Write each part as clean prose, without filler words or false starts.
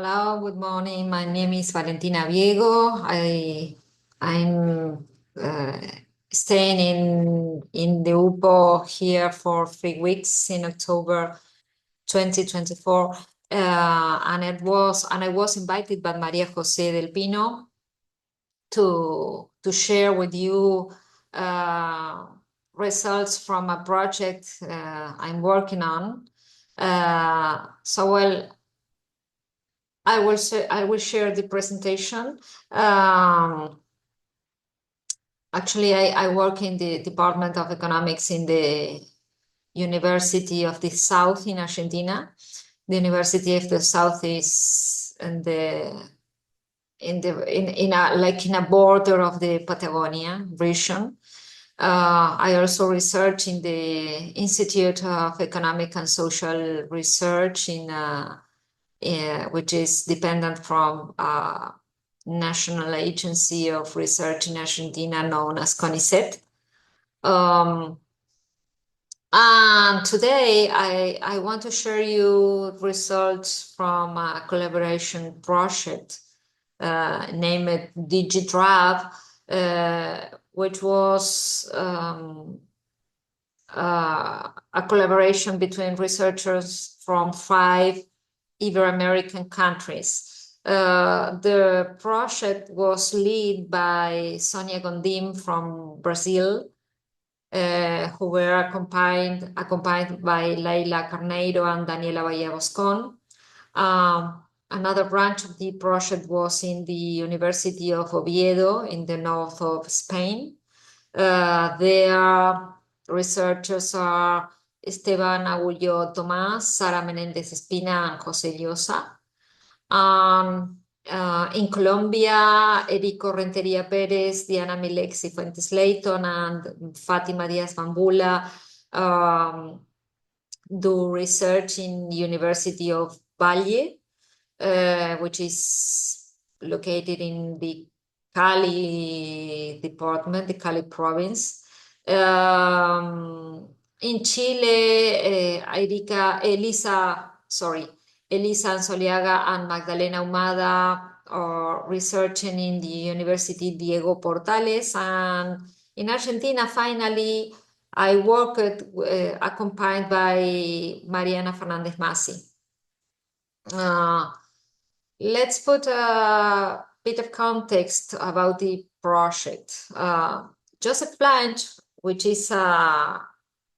Hello, good morning. My name is Valentina Viego. I'm staying in the UPO here for 3 weeks in October 2024, and I was invited by María José del Pino to share with you results from a project I'm working on. I will share the presentation. Actually, I work in the Department of Economics in the University of the South in Argentina. The University of the South is in a border of the Patagonia region. I also research in the Institute of Economic and Social Research which is dependent from a national agency of research in Argentina known as CONICET. And today I want to share you results from a collaboration project named DigiDrab, which was a collaboration between researchers from 5 Iberoamerican countries. The project was led by Sonia Gondim from Brazil, who were accompanied by Leila Carneiro and Daniela Bahía Boscón. Another branch of the project was in the University of Oviedo in the north of Spain. Their researchers are Esteban Agullo Tomás, Sara Menéndez Espina, and José Llosa. In Colombia, Erico Rentería Pérez, Diana Milexi Fuentes Leighton, and Fatima Díaz Bambula do research in the University of Valle, which is located in the Cali department, the Cali province. In Chile, Elisa Ansoliaga and Magdalena Humada are researching in the University Diego Portales. And in Argentina, finally, I worked accompanied by Mariana Fernandez Masi. Let's put a bit of context about the project. Joseph Blanch, which is a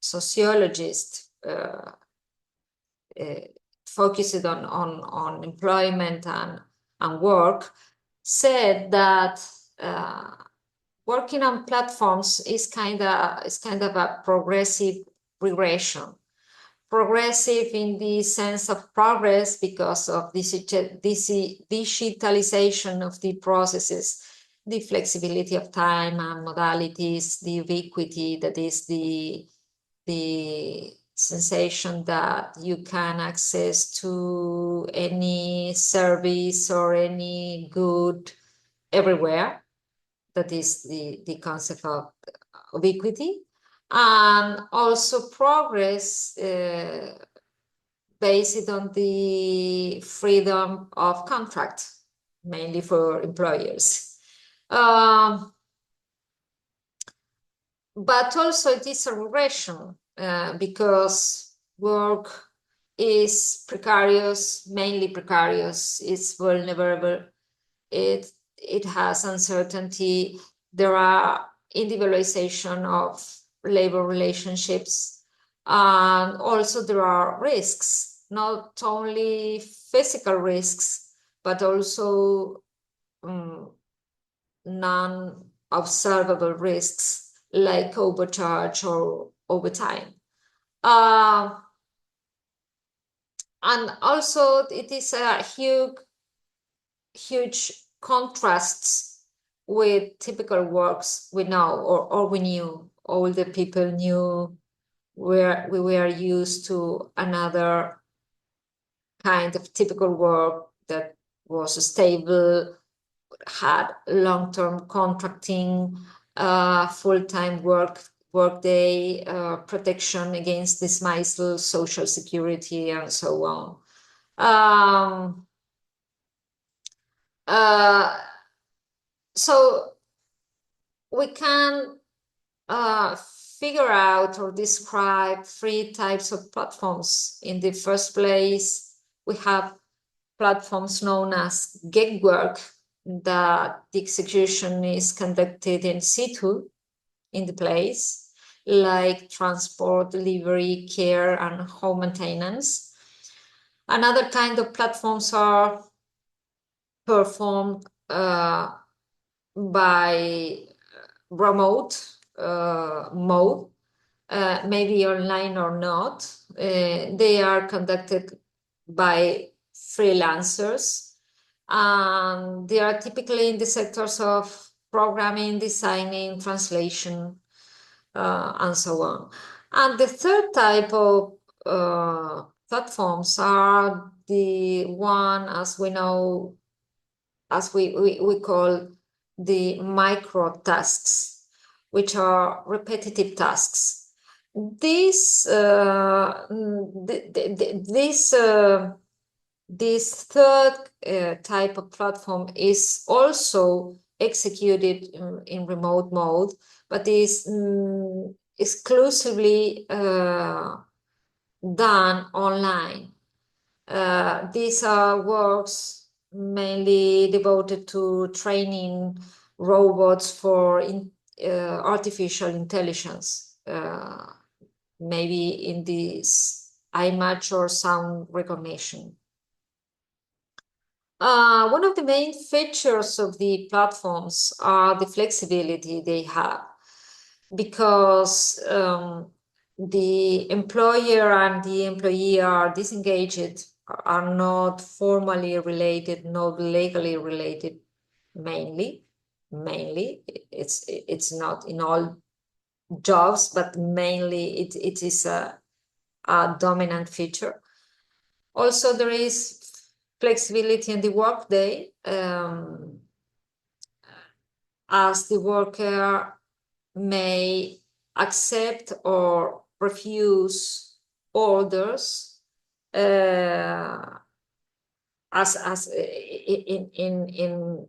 sociologist focused on employment and work, said that working on platforms is kind of a progressive regression. Progressive in the sense of progress because of this digitalization of the processes, the flexibility of time and modalities, the ubiquity, that is the sensation that you can access to any service or any good everywhere. That is the concept of ubiquity. And also progress based on the freedom of contract, mainly for employers. But also it is a regression because work is precarious, mainly precarious, it's vulnerable, it has uncertainty, there are individualization of labor relationships, and also there are risks, not only physical risks, but also non-observable risks like overcharge or overtime. And also it is a huge contrasts with typical works we know or we knew. All the people knew where we were used to another kind of typical work that was stable, had long-term contracting, full-time workday, protection against dismissal, social security, and so on. So we can figure out or describe three types of platforms. In the first place, we have platforms known as gig work, that the execution is conducted in situ in the place, like transport, delivery, care, and home maintenance. Another kind of platforms are performed by remote mode, maybe online or not. They are conducted by freelancers, and they are typically in the sectors of programming, designing, translation, and so on. And the third type of platforms are the one, as we know, as we call the micro tasks, which are repetitive tasks. This this third type of platform is also executed in remote mode, but is exclusively done online. These are works mainly devoted to training robots for artificial intelligence, maybe in this image or sound recognition. One of the main features of the platforms are the flexibility they have, because the employer and the employee are disengaged, are not formally related, not legally related, mainly. It's not in all jobs, but mainly it is a dominant feature. Also, there is flexibility in the workday, as the worker may accept or refuse orders as in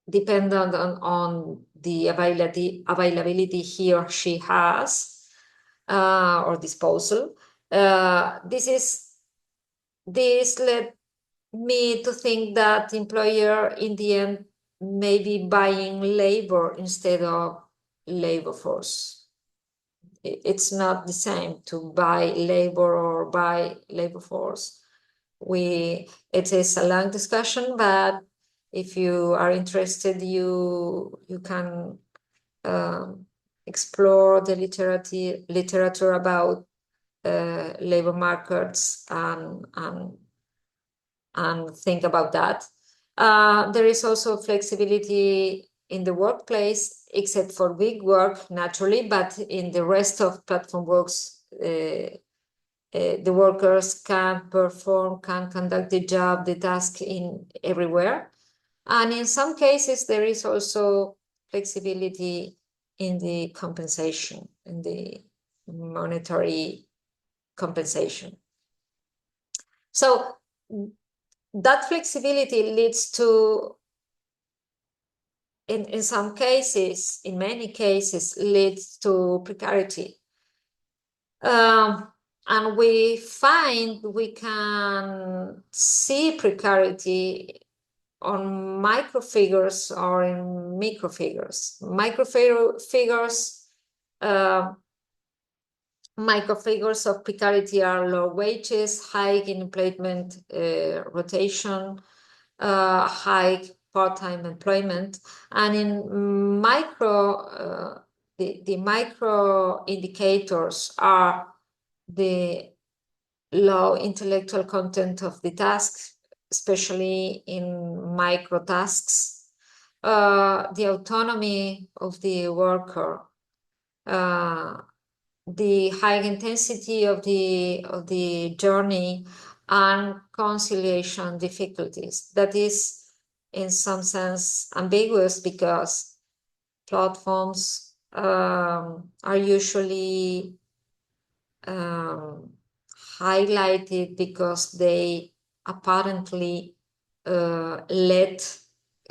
dependent on the availability he or she has or disposal. This led me to think that employer in the end may be buying labor instead of labor force. It's not the same to buy labor or buy labor force. It is a long discussion, but if you are interested, you can explore the literature about labor markets and think about that. There is also flexibility in the workplace, except for gig work, naturally, but in the rest of platform works, the workers can conduct the job, the task in everywhere. And in some cases, there is also flexibility in the compensation, in the monetary compensation. So that flexibility leads to, in some cases, in many cases, leads to precarity. And we can see precarity on microfigures or in microfigures. Microfigures of precarity are low wages, high employment rotation, high part-time employment, and in the micro indicators are the low intellectual content of the tasks, especially in micro tasks, the autonomy of the worker, the high intensity of the journey, and conciliation difficulties. That is, in some sense, ambiguous, because platforms are usually highlighted because they apparently let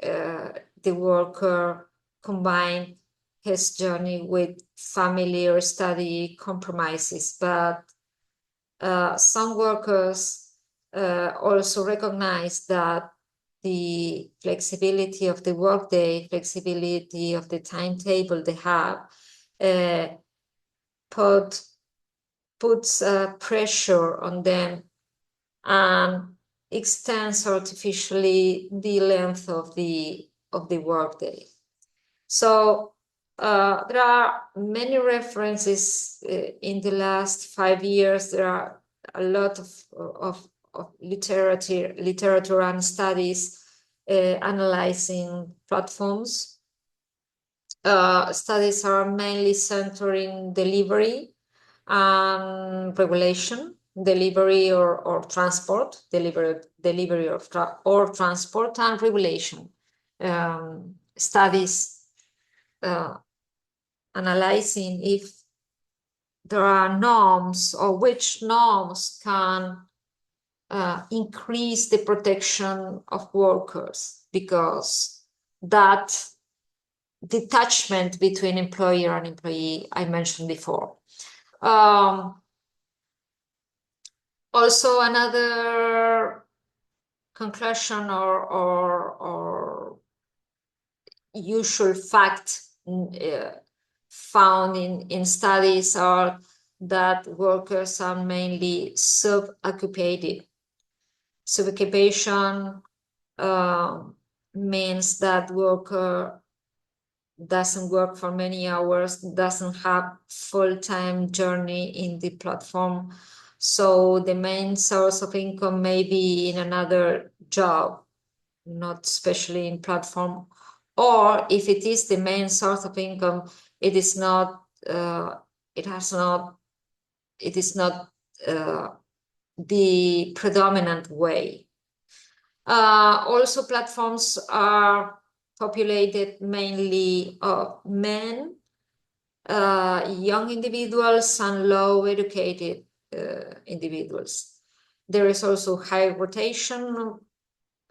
the worker combine his journey with family or study compromises. But some workers also recognize that the flexibility of the workday, flexibility of the timetable they have, puts pressure on them and extends artificially the length of the workday. So there are many references in the last 5 years. There are a lot of literature and studies analyzing platforms. Studies are mainly centering delivery and regulation, delivery or transport, delivery or transport and regulation. Studies analyzing if there are norms or which norms can increase the protection of workers, because that detachment between employer and employee I mentioned before. Also, another conclusion or usual fact found in studies are that workers are mainly sub-occupated. Sub-occupation means that worker doesn't work for many hours, doesn't have full-time journey in the platform. So the main source of income may be in another job, not especially in platform. Or if it is the main source of income, it is not the predominant way. Also, platforms are populated mainly of men, young individuals, and low educated individuals. There is also high rotation of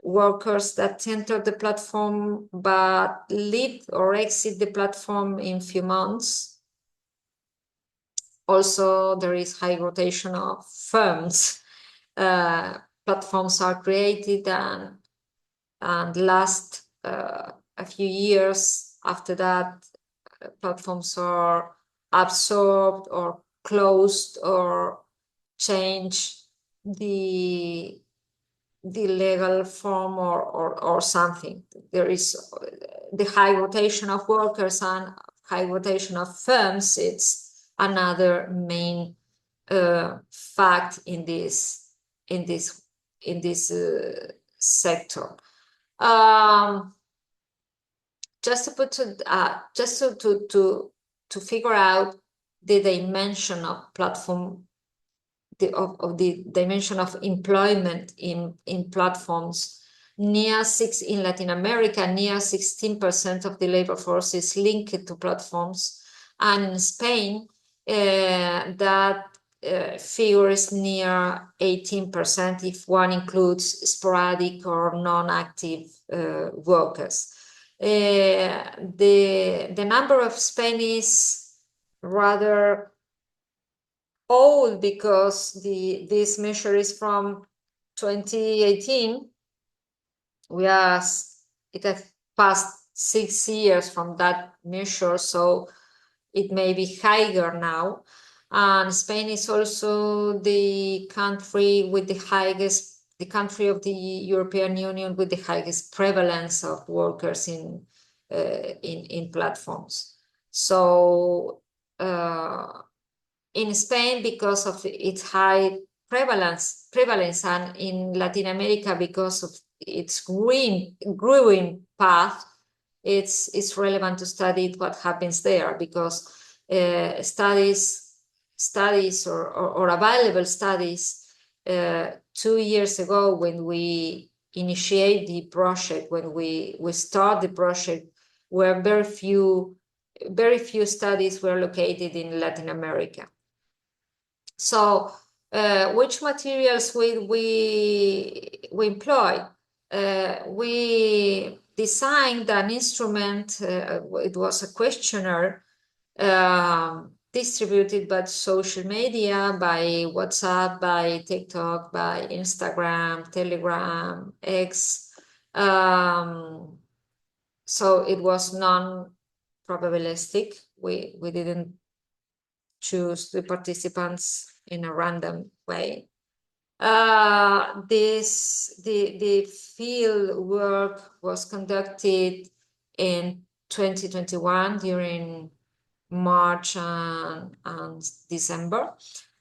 workers that enter the platform but leave or exit the platform in few months. Also, there is high rotation of firms. Platforms are created and last a few years. After that, platforms are absorbed or closed or change the legal form or something. There is the high rotation of workers and high rotation of firms. It's another main fact in this sector. Just to figure out the dimension of platform, the dimension of employment in platforms. In Latin America, near 16% of the labor force is linked to platforms, and in Spain, that figure is near 18% if one includes sporadic or non-active workers. The number of Spain is rather old because this measure is from 2018. It has passed 6 years from that measure, so it may be higher now. And Spain is also the country with the country of the European Union with the highest prevalence of workers in platforms. So in Spain, because of its high prevalence, and in Latin America because of its growing path, it's relevant to study what happens there, because studies or available studies 2 years ago, when we initiate the project, when we start the project, where very few studies were located in Latin America. So which materials we employ? we designed an instrument. It was a questionnaire distributed by social media, by WhatsApp, by TikTok, by Instagram, Telegram, X. So it was non-probabilistic. We didn't choose the participants in a random way. The field work was conducted in 2021 during March and December.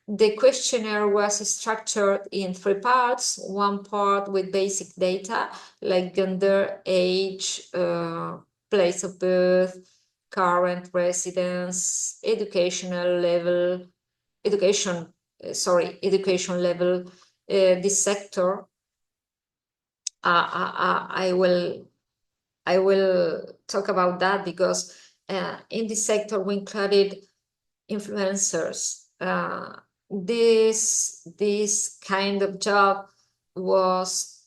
The questionnaire was structured in 3 parts. One part with basic data like gender, age, place of birth, current residence, educational level, education level, the sector. I will talk about that because in this sector we included influencers. This kind of job was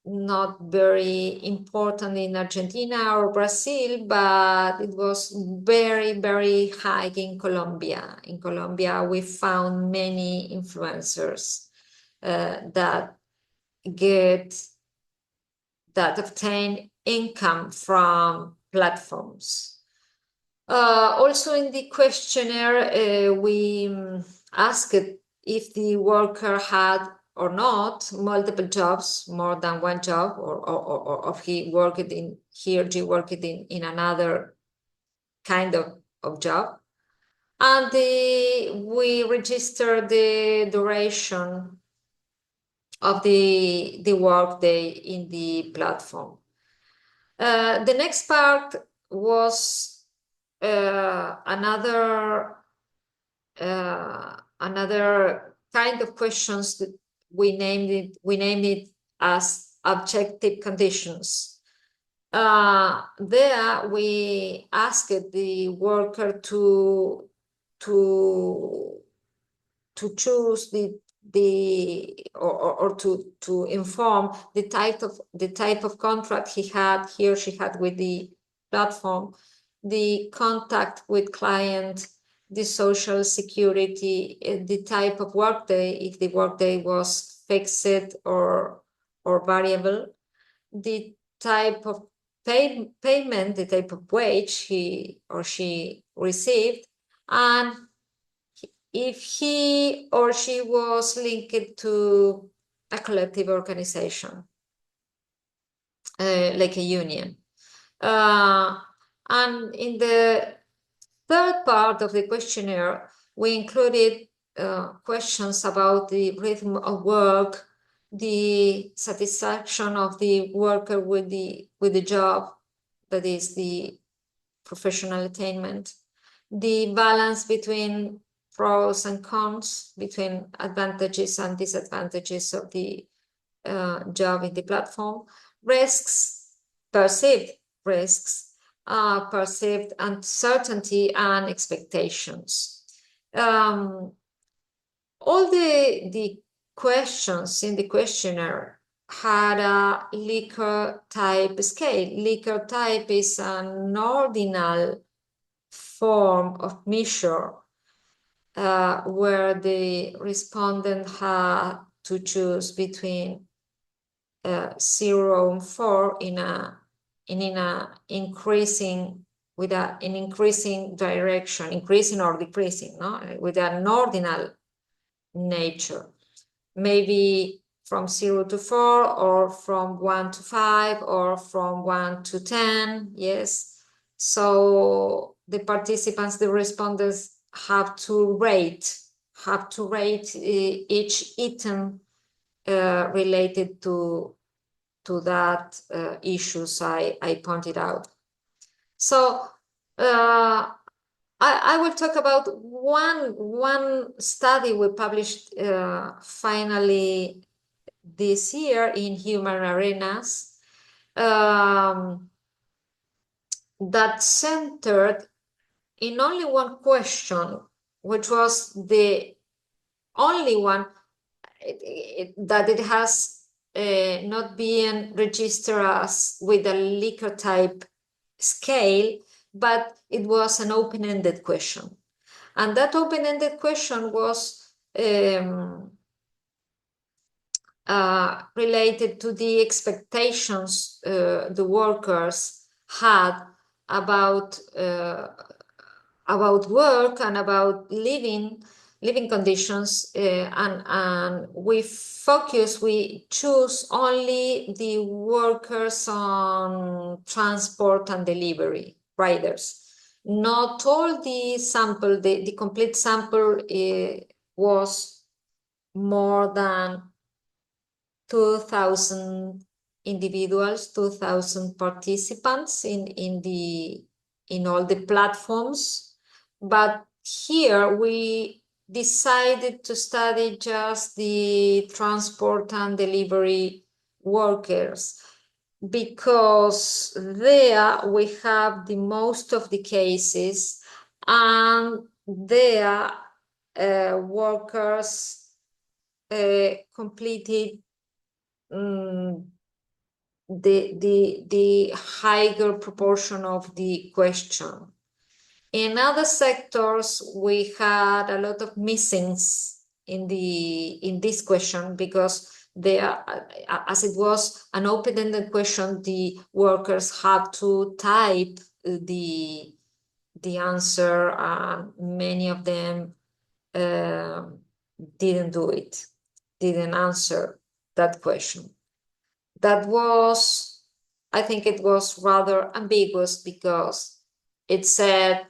not very important in Argentina or Brazil, but it was very, very high in Colombia. In Colombia, we found many influencers that obtain income from platforms. Also in the questionnaire, we asked if the worker had or not multiple jobs, more than one job, or if he or she worked in another kind of job. And we registered the duration of the workday in the platform. The next part was another kind of questions that we named it as objective conditions. There we asked the worker to choose to inform the type of contract he or she had with the platform, the contact with client, the social security, the type of workday, if the workday was fixed or variable, the type of payment, the type of wage he or she received, and if he or she was linked to a collective organization, like a union. And in the third part of the questionnaire, we included questions about the rhythm of work, the satisfaction of the worker with the job, that is the professional attainment, the balance between pros and cons, between advantages and disadvantages of the job in the platform, risks, perceived risks, perceived uncertainty and expectations. All the questions in the questionnaire had a Likert type scale. Likert type is an ordinal form of measure where the respondent had to choose between 0 and 4 in an increasing direction, increasing or decreasing, no? With an ordinal nature, maybe from 0 to 4, or from 1 to 5, or from 1 to 10. Yes. So the participants, the respondents, have to rate each item related to that issues I pointed out. So I will talk about one study we published finally this year in Human Arenas that centered in only one question, which was the only one that it has not being registered as with a Likert type scale, but it was an open-ended question. And that open-ended question was related to the expectations the workers had about work and about living conditions, and we choose only the workers on transport and delivery riders. Not all the sample, the complete sample was more than 2,000 individuals, 2,000 participants in all the platforms. But here we decided to study just the transport and delivery workers, because there we have the most of the cases, and there workers completed the higher proportion of the question. In other sectors, we had a lot of missings in this question, because as it was an open-ended question, the workers had to type the answer, and many of them didn't do it, didn't answer that question. That was, I think it was rather ambiguous, because it said,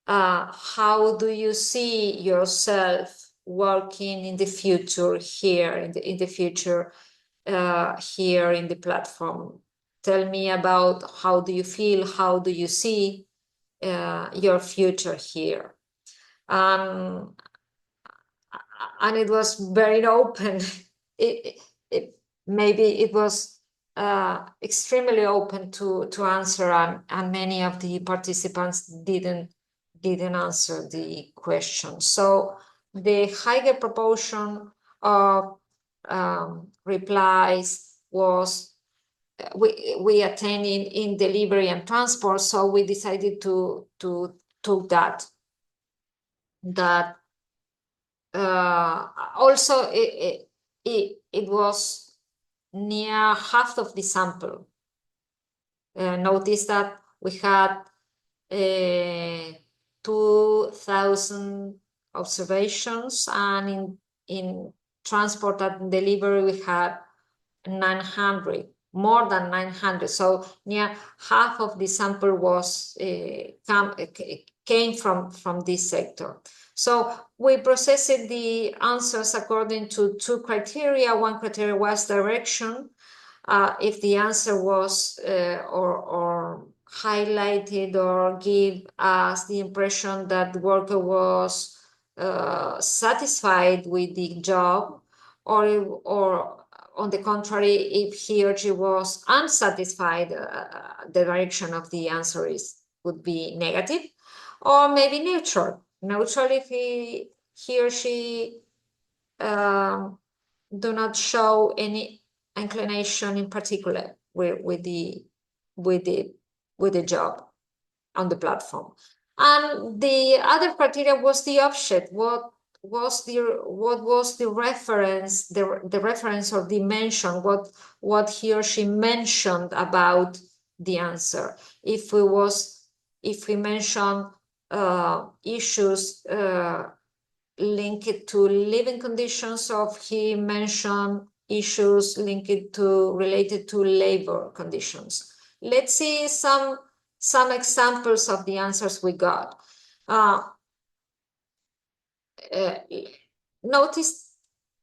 how do you see yourself working in the future here, in the future here in the platform? Tell me about how do you feel, how do you see your future here? And it was very open. Maybe it was extremely open to answer, and many of the participants didn't answer the question. So the higher proportion of replies was we attend in delivery and transport, so we decided to that also it was near half of the sample. Notice that we had 2,000 observations, and in transport and delivery we had 900, more than 900. So near half of the sample was came from this sector. So we processed the answers according to two criteria. One criteria was direction. If the answer was or highlighted or give us the impression that the worker was satisfied with the job, or on the contrary, if he or she was unsatisfied, the direction of the answer would be negative, or maybe neutral. Neutral if he or she do not show any inclination in particular with the job on the platform. And the other criteria was the object. What was the reference, the reference or dimension, what he or she mentioned about the answer. If we mention issues linked to living conditions, or he mentioned issues related to labor conditions. Let's see some examples of the answers we got. Notice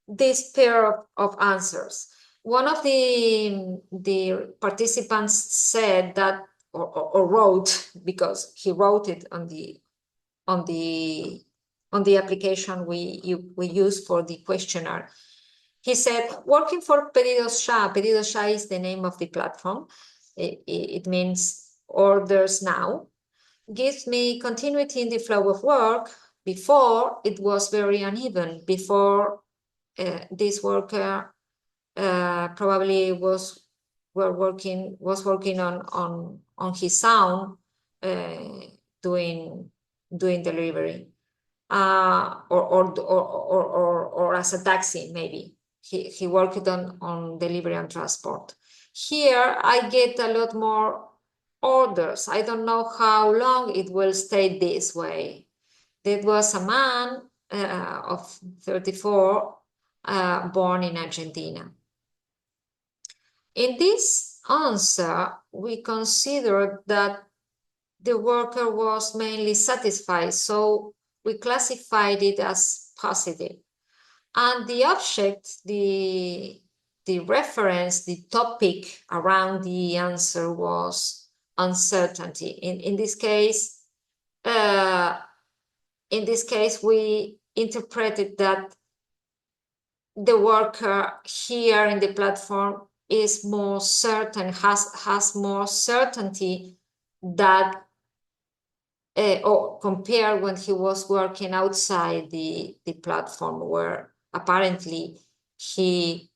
this pair of answers. One of the participants said that, or wrote, because he wrote it on the application we use for the questionnaire. He said, working for Pedidos Ya. Pedidos Ya is the name of the platform. It means orders now. Gives me continuity in the flow of work. Before, it was very uneven. Before, this worker probably was working on his own, doing delivery, or as a taxi, maybe he worked on delivery and transport. Here I get a lot more orders. I don't know how long it will stay this way. There was a man of 34, born in Argentina. In this answer, we considered that the worker was mainly satisfied, so we classified it as positive. And the object, the reference, the topic around the answer was uncertainty. In this case, we interpreted that the worker here in the platform is more certain, has more certainty that, or compared when he was working outside the platform, where apparently he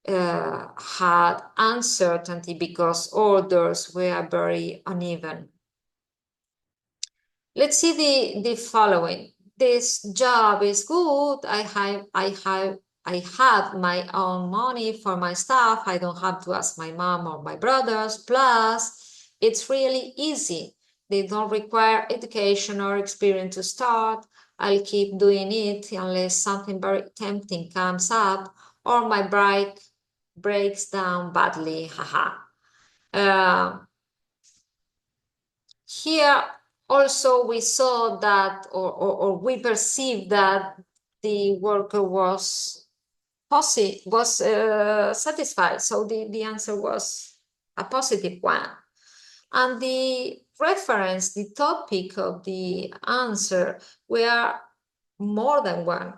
had uncertainty because orders were very uneven. Let's see the following. This job is good. I have my own money for my stuff. I don't have to ask my mom or my brothers. Plus, it's really easy. They don't require education or experience to start. I'll keep doing it unless something very tempting comes up or my bike breaks down badly. Haha. Here also we saw that, or we perceived that the worker was satisfied. So the answer was a positive one. And the reference, the topic of the answer were more than one.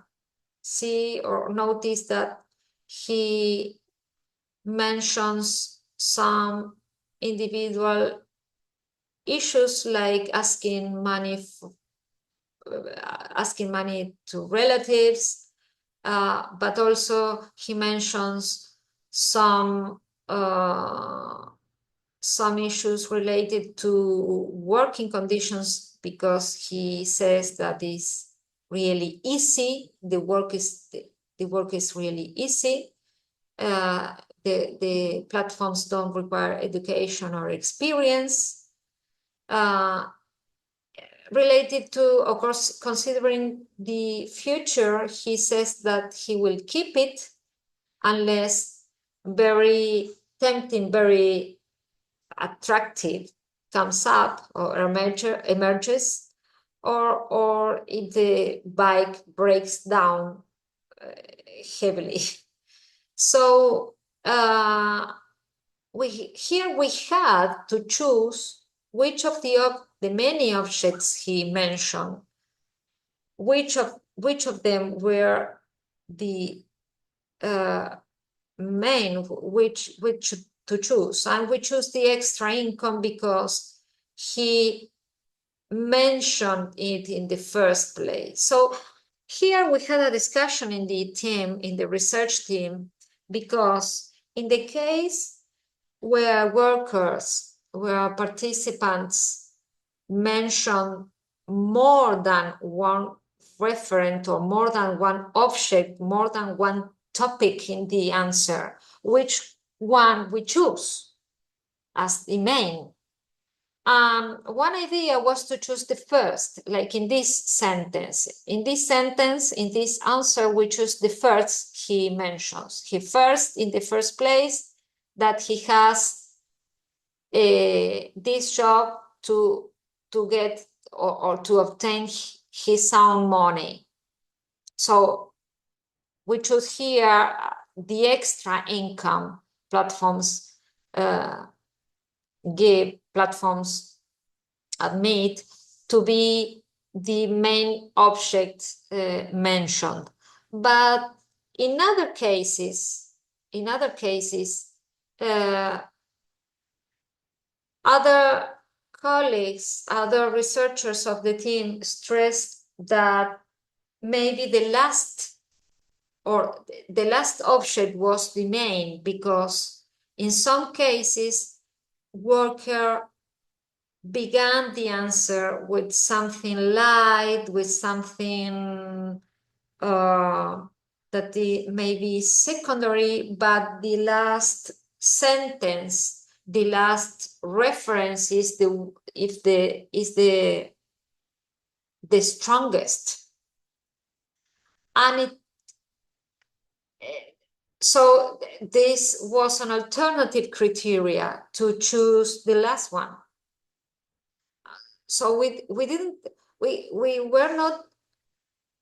See or notice that he mentions some individual issues like asking money to relatives, but also he mentions some issues related to working conditions, because he says that it's really easy. The work is really easy. The platforms don't require education or experience. Related to, of course, considering the future, he says that he will keep it unless very tempting, very attractive comes up or emerges, or if the bike breaks down heavily. So we had to choose which of the many objects he mentioned, which of them were the main, which to choose. And we chose the extra income because he mentioned it in the first place. So here we had a discussion in the research team, because in the case where participants mention more than one referent or more than one object, more than one topic in the answer, which one we choose as the main. One idea was to choose the first, like in this sentence. In this answer, we choose the first he mentions. In the first place, that he has this job to get or to obtain his own money. So we choose here the extra income platforms admit to be the main object mentioned. But in other cases, other colleagues, other researchers of the team stressed that maybe the last or the last object was the main, because in some cases, worker began the answer with something light, with something that may be secondary, but the last sentence, the last reference is the strongest. And so this was an alternative criteria to choose the last one. So we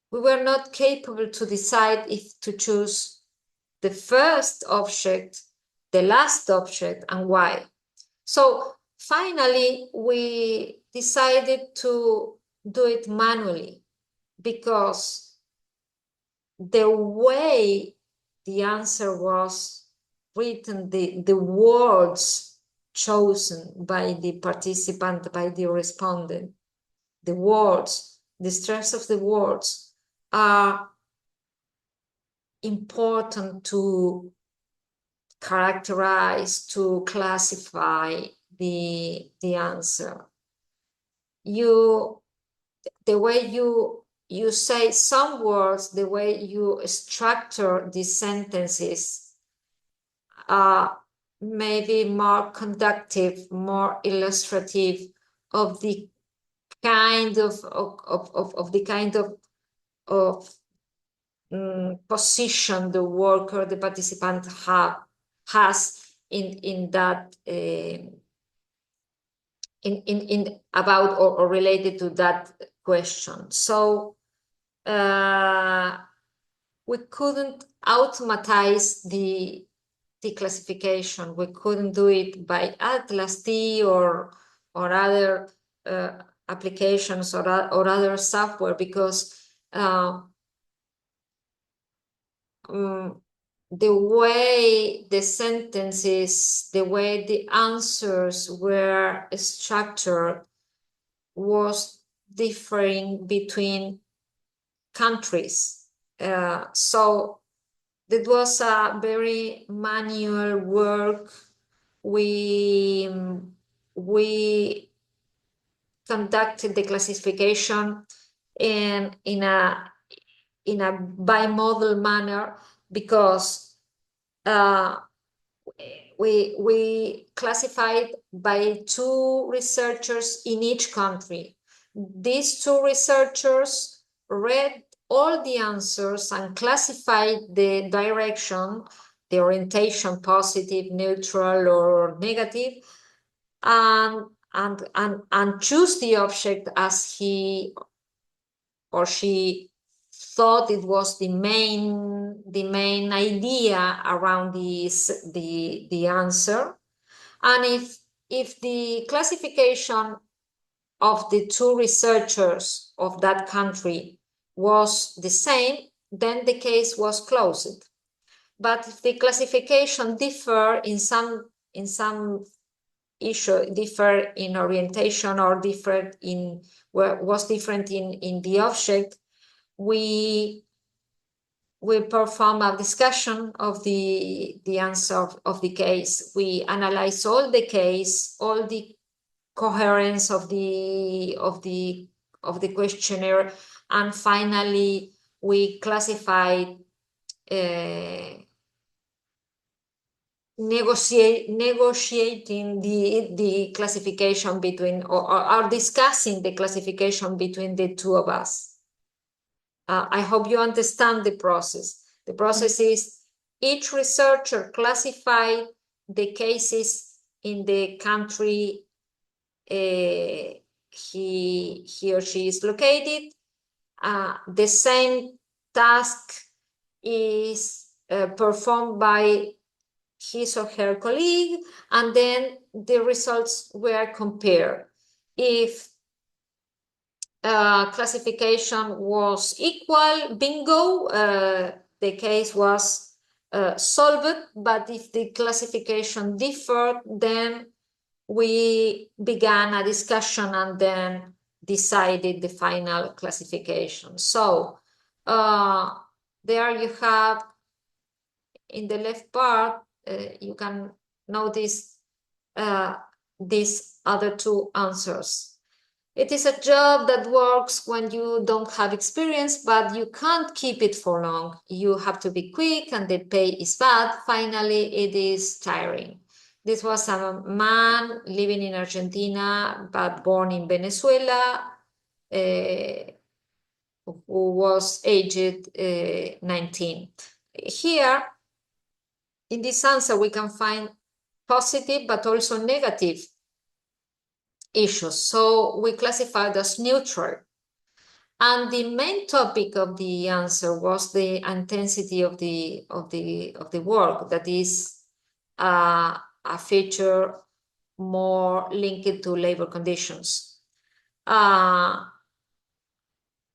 were not capable to decide if to choose the first object, the last object, and why. So finally, we decided to do it manually, because the way the answer was written, the words chosen by the participant, by the respondent, the words, the stress of the words are important to characterize, to classify the answer. The way you say some words, the way you structure the sentences are maybe more conductive, more illustrative of the kind of position the worker, the participant has in that in about or related to that question. So we couldn't automatize the classification. We couldn't do it by Atlas T or other applications or other software, because the way the sentences, the way the answers were structured was differing between countries. So that was a very manual work. We conducted the classification in a bimodal manner, because we classified by 2 researchers in each country. These 2 researchers read all the answers and classified the direction, the orientation, positive, neutral, or negative, and choose the object as he or she thought it was the main idea around the answer. And if the classification of the 2 researchers of that country was the same, then the case was closed. But if the classification differed in some issue, differ in orientation, or was different in the object, we perform a discussion of the answer of the case. We analyze all the case, all the coherence of the questionnaire, and finally we classify negotiating the classification between, or discussing the classification between the 2 of us. I hope you understand the process. The process is each researcher classified the cases in the country he or she is located. The same task is performed by his or her colleague, and then the results were compared. If classification was equal, bingo, the case was solved. But if the classification differed, then we began a discussion and then decided the final classification. So there you have, in the left part, you can notice these other two answers. It is a job that works when you don't have experience, but you can't keep it for long. You have to be quick and the pay is bad. Finally, it is tiring. This was a man living in Argentina, but born in Venezuela, who was aged 19. Here, in this answer, we can find positive but also negative issues. So we classified as neutral. And the main topic of the answer was the intensity of the work, that is a feature more linked to labor conditions. Another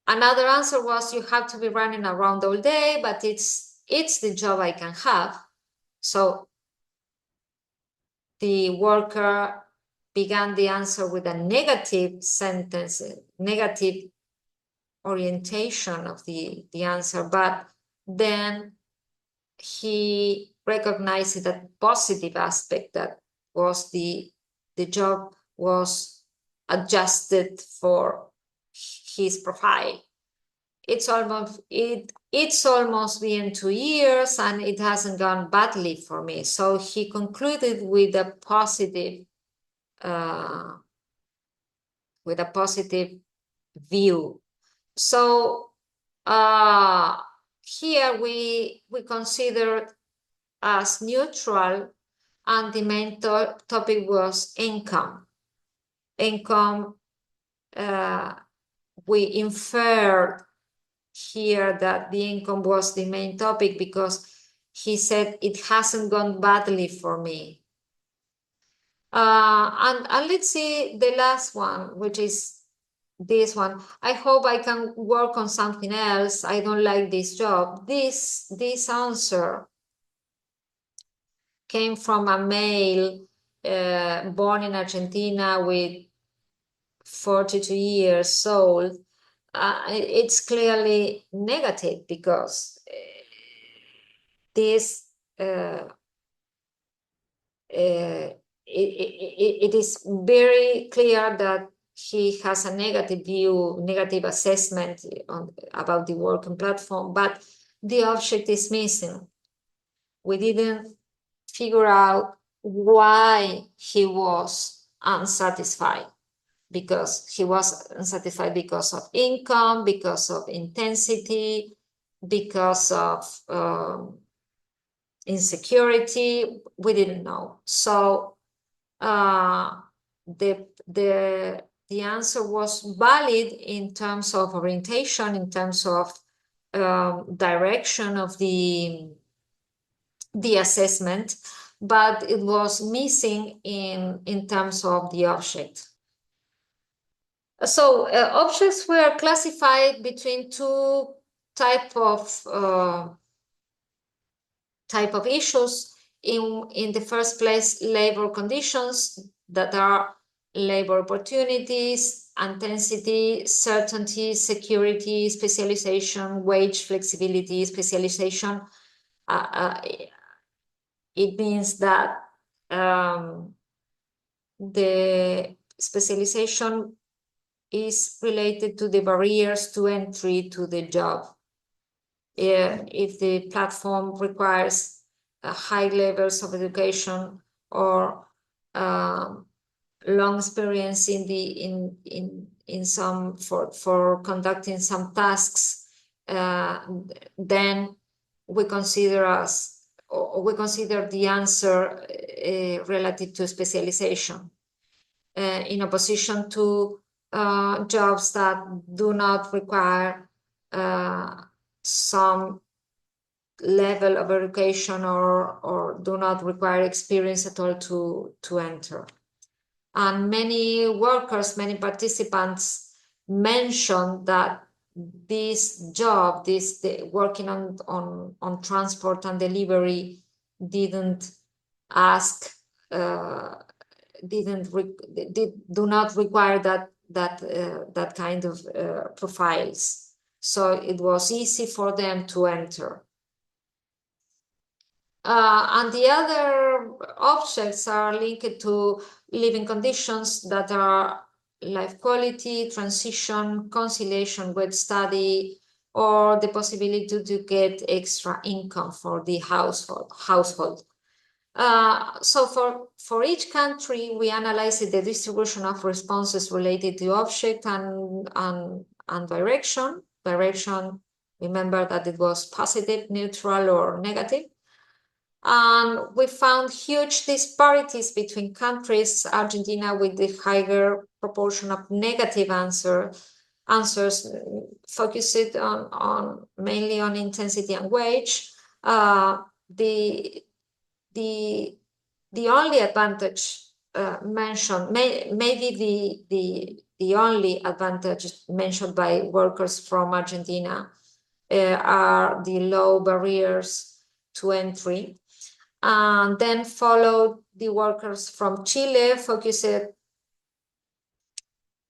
answer was you have to be running around all day, but it's the job I can have. So the worker began the answer with a negative sentence, negative orientation of the answer, but then he recognized that positive aspect, that was the job was adjusted for his profile. It's almost been 2 years and it hasn't gone badly for me. So he concluded with a positive view. So here we considered as neutral, and the main topic was income. Income, we inferred here that the income was the main topic because he said it hasn't gone badly for me. And let's see the last one, which is this one. I hope I can work on something else. I don't like this job. This answer came from a male born in Argentina with 42 years old. It's clearly negative because this it is very clear that he has a negative view, negative assessment about the working platform, but the object is missing. We didn't figure out why he was unsatisfied, because he was unsatisfied because of income, because of intensity, because of insecurity. We didn't know. So the answer was valid in terms of orientation, in terms of direction of the assessment, but it was missing in terms of the object. So objects were classified between two type of issues. In the first place, labor conditions, that are labor opportunities, intensity, certainty, security, specialization, wage flexibility, specialization. It means that the specialization is related to the barriers to entry to the job. If the platform requires high levels of education or long experience in some for conducting some tasks, then we consider the answer relative to specialization, in opposition to jobs that do not require some level of education or do not require experience at all to enter. And many workers, many participants mentioned that this job, working on transport and delivery, do not require that kind of profiles. so it was easy for them to enter. And the other objects are linked to living conditions that are life quality, transition, conciliation with study, or the possibility to get extra income for the household. So for each country, we analyzed the distribution of responses related to object and direction. Direction, remember that it was positive, neutral, or negative. And we found huge disparities between countries. Argentina with the higher proportion of negative answers focused on mainly on intensity and wage. The only advantage mentioned, maybe the only advantage mentioned by workers from Argentina are the low barriers to entry. And then followed the workers from Chile, focused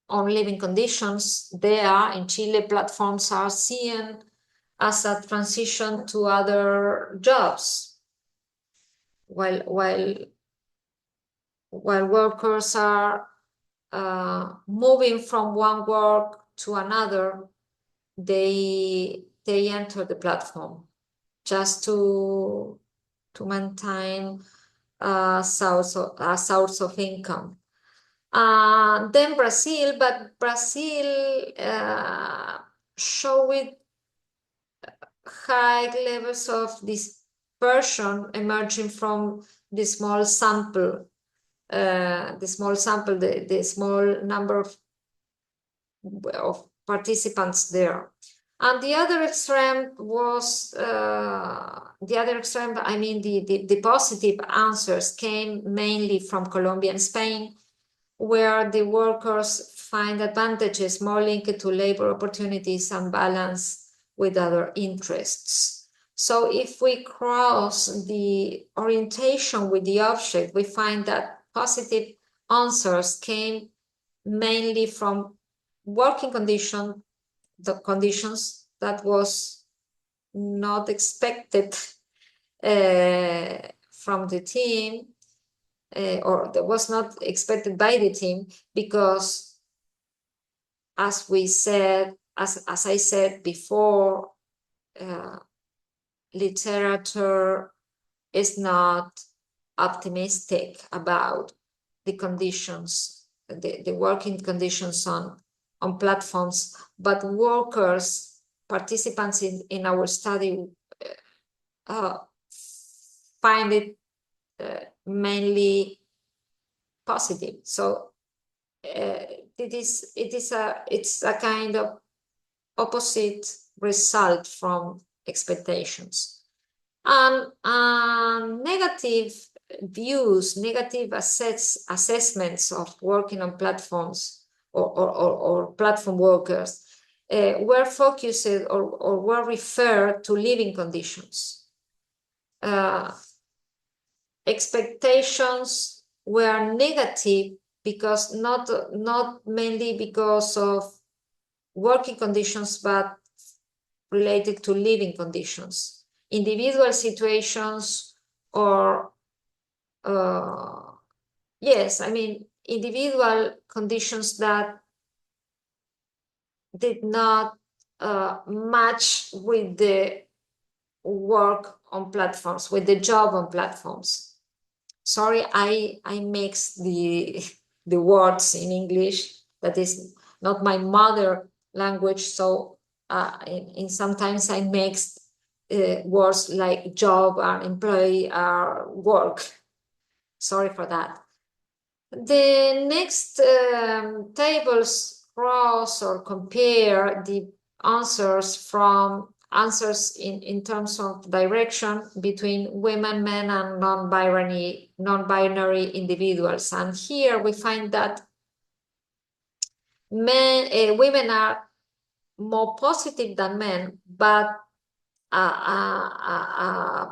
on living conditions. There in Chile, platforms are seen as a transition to other jobs, while workers are moving from one work to another, they enter the platform just to maintain a source of income. Then Brazil, but Brazil showed high levels of dispersion emerging from the small sample, the small number of participants there. And the other extreme was, I mean, the positive answers came mainly from Colombia and Spain, where the workers find advantages more linked to labor opportunities and balance with other interests. So if we cross the orientation with the object, we find that positive answers came mainly from working conditions, the conditions that was not expected from the team, or that was not expected by the team, because as we said, as I said before, literature is not optimistic about the conditions, the working conditions on platforms, but workers, participants in our study, find it mainly positive. So it's a kind of opposite result from expectations. And negative views, negative assessments of working on platforms or platform workers were focused or were referred to living conditions. Expectations were negative because not mainly because of working conditions, but related to living conditions, individual situations, or yes, I mean, individual conditions that did not match with the work on platforms, with the job on platforms. Sorry, I mix the words in English. That is not my mother language, so in sometimes I mix words like job and employee or work. Sorry for that. The next tables cross or compare the answers in terms of direction between women, men, and non-binary individuals. And here we find that women are more positive than men, but I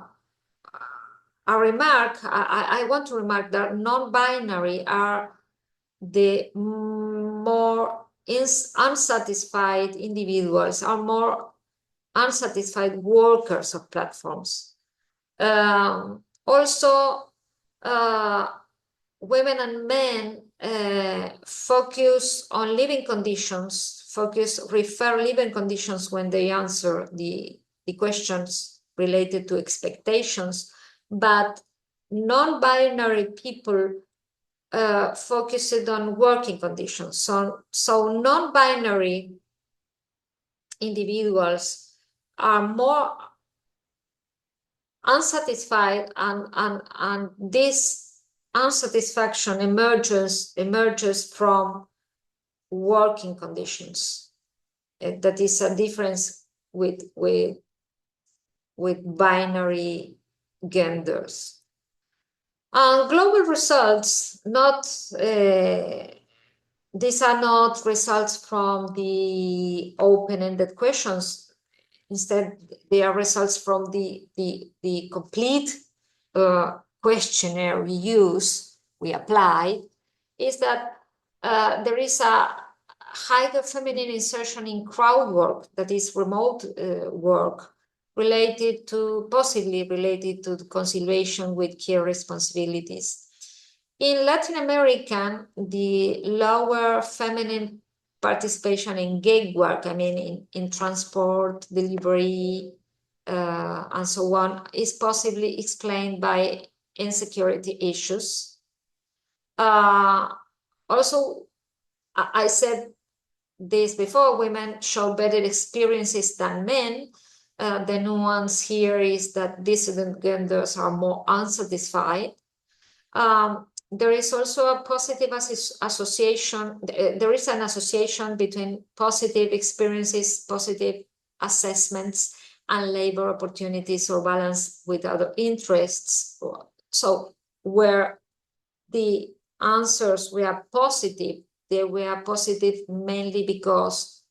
want to remark that non-binary are the more unsatisfied individuals are more unsatisfied workers of platforms. Also, women and men focus on living conditions, refer living conditions when they answer the questions related to expectations, but non-binary people focused on working conditions. So non-binary individuals are more unsatisfied, and this unsatisfaction emerges from working conditions. That is a difference with binary genders. Global results, these are not results from the open-ended questions. Instead, they are results from the complete questionnaire we apply, is that there is a higher feminine insertion in crowd work, that is remote work, possibly related to the conciliation with care responsibilities. In Latin America, the lower feminine participation in gig work, I mean in transport, delivery, and so on, is possibly explained by insecurity issues. Also, I said this before, women show better experiences than men. The nuance here is that dissident genders are more unsatisfied. There is also a positive association. There is an association between positive experiences, positive assessments, and labor opportunities or balance with other interests. So where the answers were positive, they were positive mainly because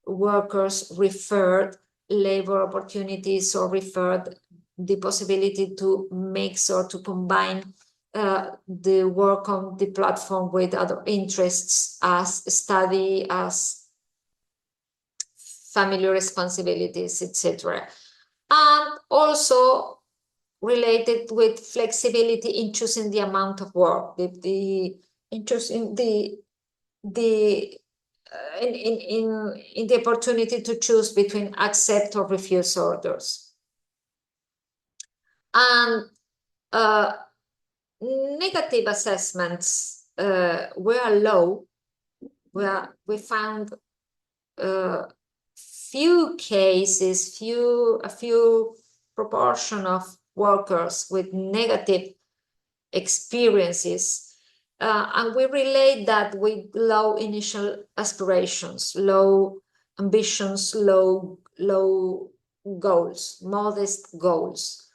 workers referred labor opportunities or referred the possibility to mix or to combine the work on the platform with other interests, as study, as family responsibilities, etc. And also related with flexibility in choosing the amount of work, in choosing in the opportunity to choose between accept or refuse orders. And negative assessments were low. We found few cases, a few proportion of workers with negative experiences, and we relate that with low initial aspirations, low ambitions, low goals, modest goals.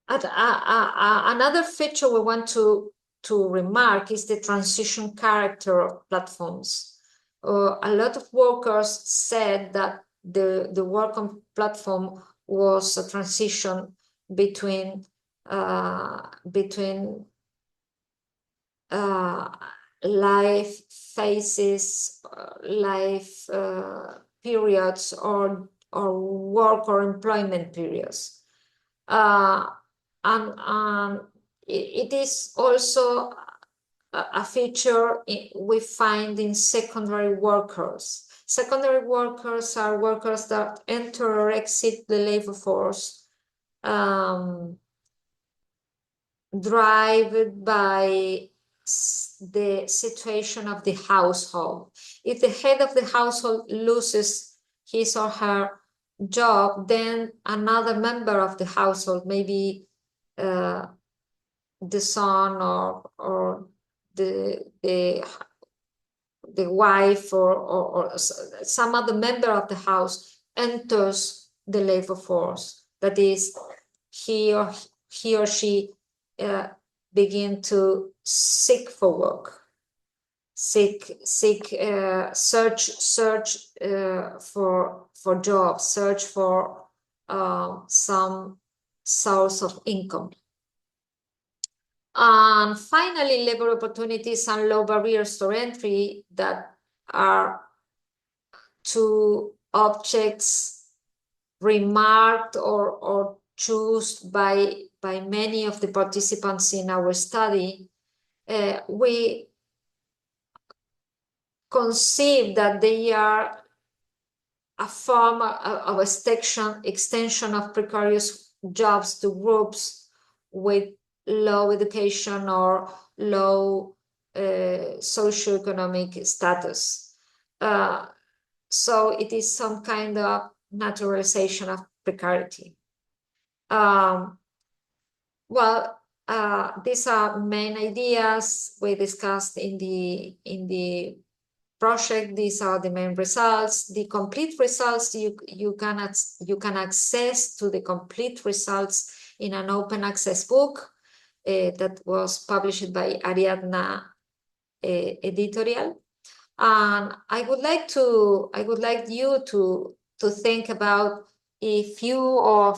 Another feature we want to remark is the transition character of platforms. A lot of workers said that the work on platform was a transition between life phases, life periods, or work or employment periods. And it is also a feature we find in secondary workers. Secondary workers are workers that enter or exit the labor force, driven by the situation of the household. If the head of the household loses his or her job, then another member of the household, maybe the son or the wife or some other member of the house, enters the labor force. That is, he or she begin to seek for work, search for jobs, search for some source of income. And finally, labor opportunities and low barriers to entry, that are two objects remarked or chosen by many of the participants in our study. We conceive that they are a form of extension of precarious jobs to groups with low education or low socioeconomic status. So it is some kind of naturalization of precarity. Well, these are main ideas we discussed in the project. These are the main results. The complete results, you can access to the complete results in an open access book that was published by Ariadna editorial. And I would like you to think about if you or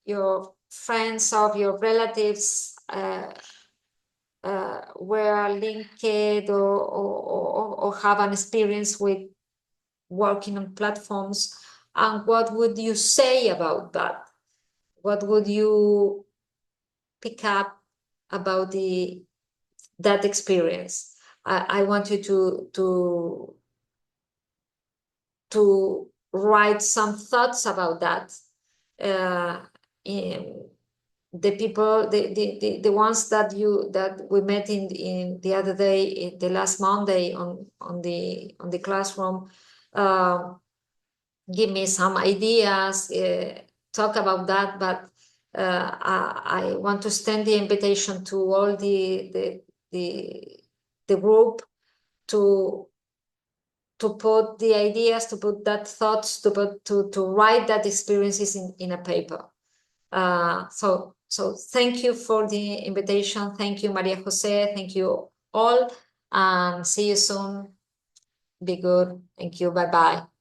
your friends or your relatives were linked or have an experience with working on platforms, and what would you say about that? What would you pick up about that experience? I want you to write some thoughts about that. The people, the ones that we met in the other day, the last Monday on the classroom, give me some ideas, talk about that. But I want to extend the invitation to all the group to put the ideas, to put that thoughts, to write that experiences in a paper. So thank you for the invitation. Thank you, Maria Jose. Thank you all, and see you soon. Be good. Thank you. Bye-bye.